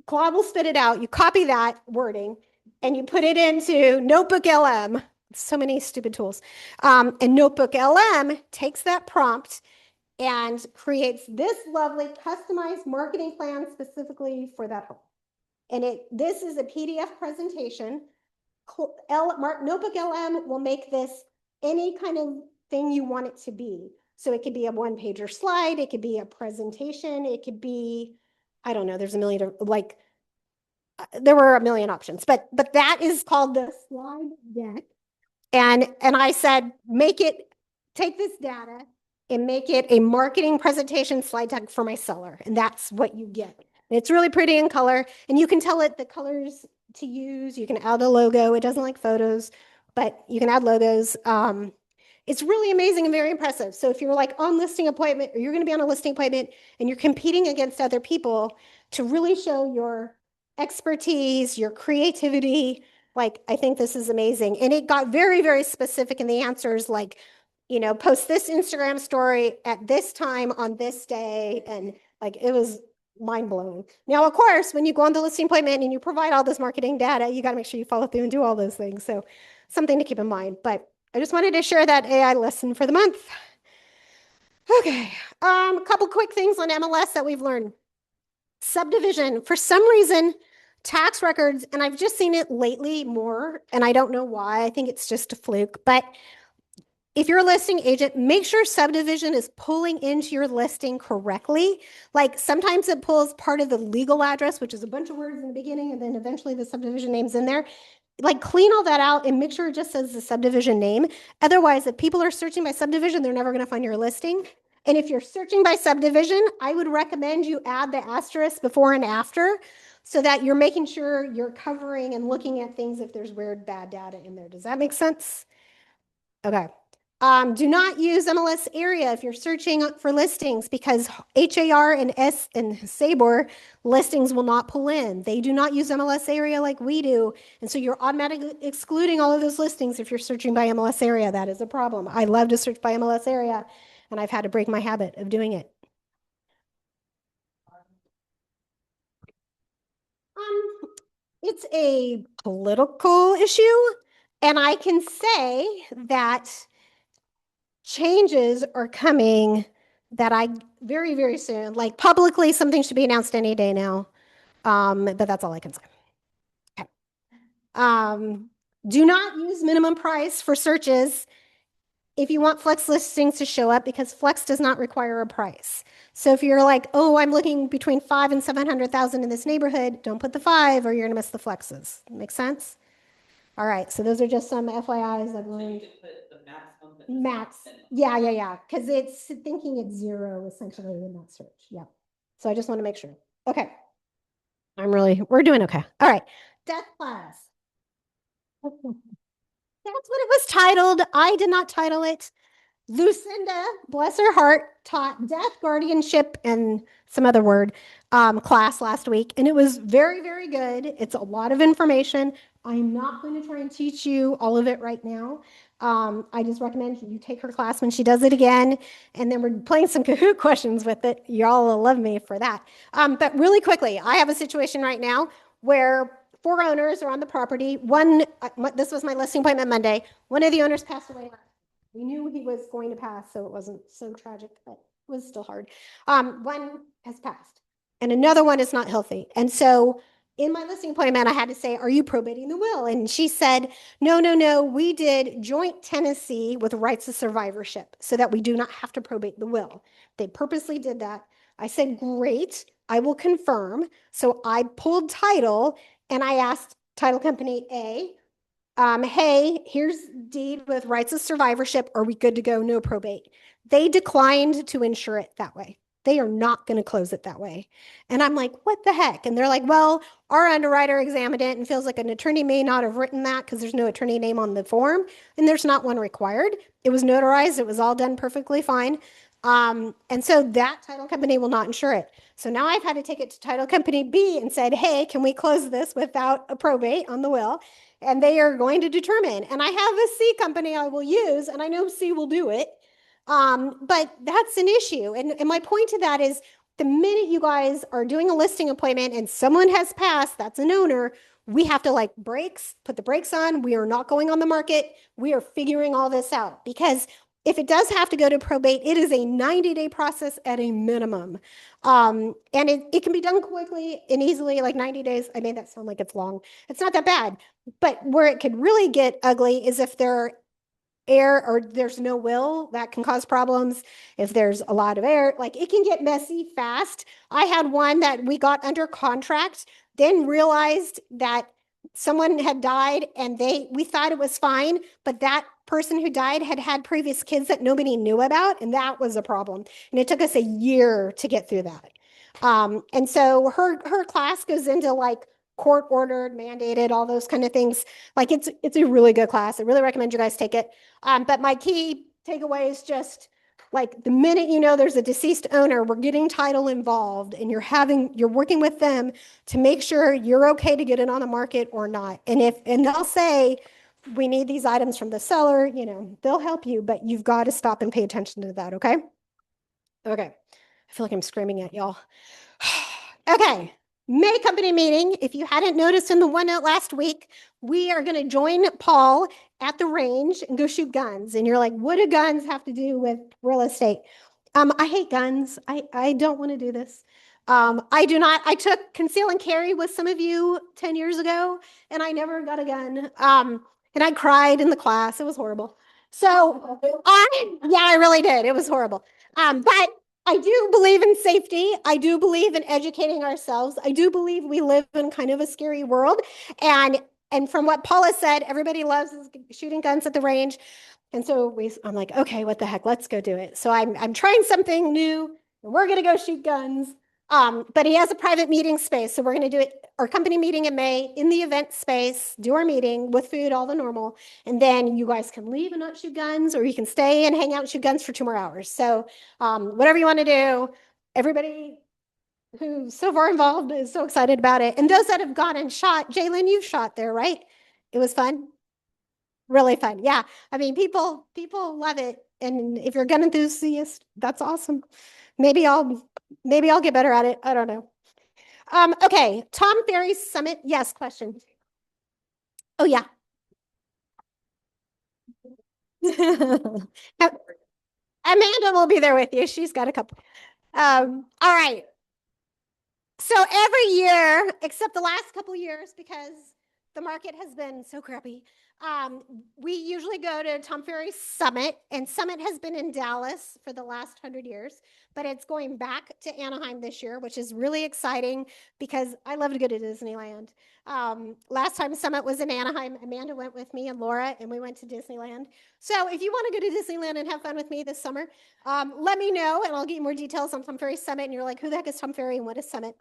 Claude will spit it out, you copy that wording, and you put it into Notebook LM. So many stupid tools. And Notebook LM takes that prompt and creates this lovely customized marketing plan specifically for that home. And this is a PDF presentation. Notebook LM will make this any kind of thing you want it to be. So it could be a 1-pager slide, it could be a presentation, it could be, I don't know, there's a million, like, there were a million options, but that is called the slide deck. And I said, take this data and make it a marketing presentation slide deck for my seller. And that's what you get. And it's really pretty in color. And you can tell it the colors to use. You can add a logo. It doesn't like photos, but you can add logos. It's really amazing and very impressive. So if you're like on listing appointment, or you're going to be on a listing appointment and you're competing against other people to really show your expertise, your creativity, like, I think this is amazing. And it got very, very specific in the answers, like, you know, post this Instagram story at this time on this day. And like, it was mind blowing. Now, of course, when you go on the listing appointment and you provide all this marketing data, you got to make sure you follow through and do all those things. So something to keep in mind, but I just wanted to share that AI lesson for the month. Okay. A couple quick things on MLS that we've learned. Subdivision, for some reason, tax records, and I've just seen it lately more, and I don't know why. I think it's just a fluke, but if you're a listing agent, make sure subdivision is pulling into your listing correctly. Like sometimes it pulls part of the legal address, which is a bunch of words in the beginning, and then eventually the subdivision name's in there. Like clean all that out and make sure it just says the subdivision name. Otherwise, if people are searching by subdivision, they're never going to find your listing. And if you're searching by subdivision, I would recommend you add the asterisk before and after so that you're making sure you're covering and looking at things if there's weird, bad data in there. Does that make sense? Okay. Do not use MLS area if you're searching for listings because HAR and SABOR listings will not pull in. They do not use MLS area like we do. And so you're automatically excluding all of those listings if you're searching by MLS area. That is a problem. I love to search by MLS area, and I've had to break my habit of doing it. It's a political issue, and I can say that changes are coming that very, very soon, like publicly, something should be announced any day now. But that's all I can say. Okay. Do not use minimum price for searches if you want Flex listings to show up because Flex does not require a price. So if you're like, oh, I'm looking between 5 and 700,000 in this neighborhood, don't put the 5 or you're gonna miss the Flexes. Make sense? All right, so those are just some FYIs I've learned. Max. Yeah. Because it's thinking it's 0 essentially in that search. Yeah. So I just want to make sure. Okay. We're doing okay. All right. Death class. That's what it was titled. I did not title it. Lucinda, bless her heart, taught death guardianship and some other word class last week, and it was very, very good. It's a lot of information. I'm not going to try and teach you all of it right now. I just recommend you take her class when she does it again, and then we're playing some Kahoot questions with it. Y'all will love me for that. But really quickly, I have a situation right now where 4 owners are on the property. One, this was my listing appointment Monday. One of the owners passed away. We knew he was going to pass, so it wasn't so tragic, but it was still hard. One has passed, and another one is not healthy. And so in my listing appointment, I had to say, are you probating the will? And she said, no, no, no, we did joint tenancy with rights of survivorship so that we do not have to probate the will. They purposely did that. I said, great, I will confirm. So I pulled title and I asked title company A, hey, here's deed with rights of survivorship. Are we good to go? No probate. They declined to insure it that way. They are not going to close it that way. And I'm like, what the heck? And they're like, well, our underwriter examined it and feels like an attorney may not have written that because there's no attorney name on the form and there's not one required. It was notarized. It was all done perfectly fine. And so that title company will not insure it. So now I've had to take it to title company B and said, hey, can we close this without a probate on the will? And they are going to determine. And I have a C company I will use, and I know C will do it. But that's an issue. And my point to that is the minute you guys are doing a listing appointment and someone has passed, that's an owner, we have to like brakes, put the brakes on. We are not going on the market. We are figuring all this out because if it does have to go to probate, it is a 90-day process at a minimum. And it can be done quickly and easily, like 90 days. I made that sound like it's long. It's not that bad. But where it could really get ugly is if there are air or there's no will, that can cause problems. If there's a lot of air, like it can get messy fast. I had one that we got under contract, then realized that someone had died and we thought it was fine, but that person who died had had previous kids that nobody knew about, and that was a problem. And it took us a year to get through that. And so her class goes into like court ordered, mandated, all those kind of things. Like it's a really good class. I really recommend you guys take it. But my key takeaway is just like the minute you know there's a deceased owner, we're getting title involved and you're working with them to make sure you're okay to get it on the market or not. And they'll say, we need these items from the seller, you know, they'll help you, but you've got to stop and pay attention to that. Okay. Okay. I feel like I'm screaming at y'all. Okay. May company meeting. If you hadn't noticed in the OneNote last week, we are going to join Paul at the range and go shoot guns. And you're like, what do guns have to do with real estate? I hate guns. I don't want to do this. I do not. I took conceal and carry with some of you 10 years ago, and I never got a gun. And I cried in the class. It was horrible. So I really did. It was horrible. But I do believe in safety. I do believe in educating ourselves. I do believe we live in kind of a scary world. And from what Paula said, everybody loves shooting guns at the range. And so I'm like, okay, what the heck? Let's go do it. So I'm trying something new. And we're going to go shoot guns. But he has a private meeting space. So we're going to do it, our company meeting in May in the event space, do our meeting with food, all the normal. And then you guys can leave and not shoot guns, or you can stay and hang out and shoot guns for 2 more hours. So whatever you want to do, everybody who's so far involved is so excited about it. And those that have gone and shot, Jalen, you've shot there, right? It was fun. Really fun. Yeah. I mean, people love it. And if you're a gun enthusiast, that's awesome. Maybe I'll get better at it. I don't know. Okay. Tom Ferry Summit. Yes. Question. Oh yeah. Amanda will be there with you. She's got a couple. All right. So every year, except the last couple years, because the market has been so crappy, we usually go to Tom Ferry Summit, and Summit has been in Dallas for the last 100 years, but it's going back to Anaheim this year, which is really exciting because I love to go to Disneyland. Last time Summit was in Anaheim, Amanda went with me and Laura, and we went to Disneyland. So if you want to go to Disneyland and have fun with me this summer, let me know, and I'll get you more details on Tom Ferry Summit. And you're like, who the heck is Tom Ferry and what is Summit?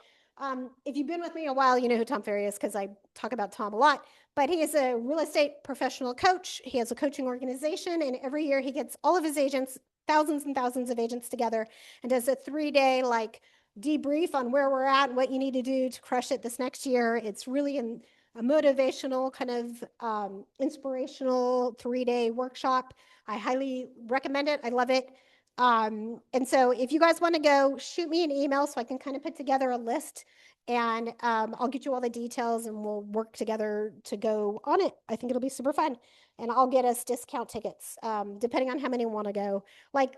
If you've been with me a while, you know who Tom Ferry is because I talk about Tom a lot. But he is a real estate professional coach. He has a coaching organization, and every year he gets all of his agents, thousands and thousands of agents together, and does a 3-day like debrief on where we're at, what you need to do to crush it this next year. It's really a motivational, kind of inspirational 3-day workshop. I highly recommend it. I love it. And so if you guys want to go, shoot me an email so I can kind of put together a list, and I'll get you all the details and we'll work together to go on it. I think it'll be super fun, and I'll get us discount tickets, depending on how many want to go. Like,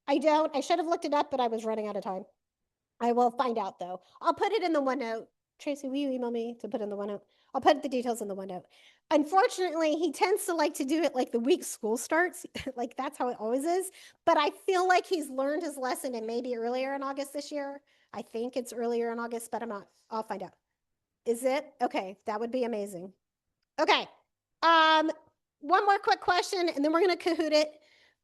I should have looked it up, but I was running out of time. I will find out though. I'll put it in the OneNote. Tracy, will you email me to put in the OneNote? I'll put the details in the OneNote. Unfortunately, he tends to like to do it like the week school starts. Like that's how it always is. But I feel like he's learned his lesson, and maybe earlier in August this year. I think it's earlier in August, but I'm not. I'll find out. Is it? Okay, that would be amazing. Okay. One more quick question, and then we're going to Kahoot it.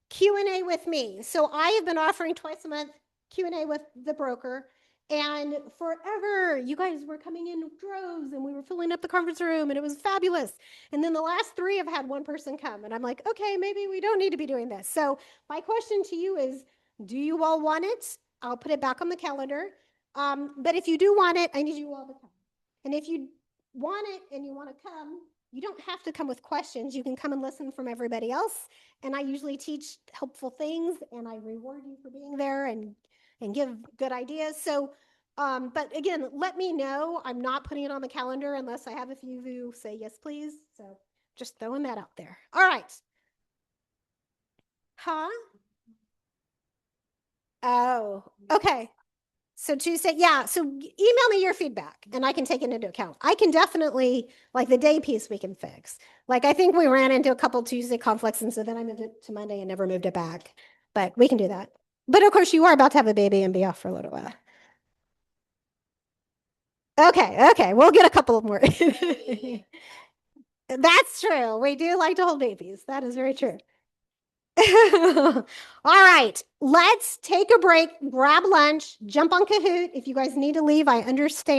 Q&A with me. So I have been offering twice a month Q&A with the broker. And forever, you guys were coming in droves, and we were filling up the conference room, and it was fabulous. And then the last 3 have had one person come, and I'm like, okay, maybe we don't need to be doing this. So my question to you is, do you all want it? I'll put it back on the calendar. But if you do want it, I need you all to come. And if you want it and you want to come, you don't have to come with questions. You can come and listen from everybody else. And I usually teach helpful things, and I reward you for being there and give good ideas. So, but again, let me know. I'm not putting it on the calendar unless I have a few who say yes, please. So just throwing that out there. All right. Huh? Oh, okay. So Tuesday, yeah. So email me your feedback and I can take it into account. I can definitely, like the day piece we can fix. Like I think we ran into a couple Tuesday conflicts, and so then I moved it to Monday and never moved it back. But we can do that. But of course, you are about to have a baby and be off for a little while. Okay, we'll get a couple more. That's true. We do like to hold babies. That is very true. All right, let's take a break, grab lunch, jump on Kahoot. If you guys need to leave, I understand.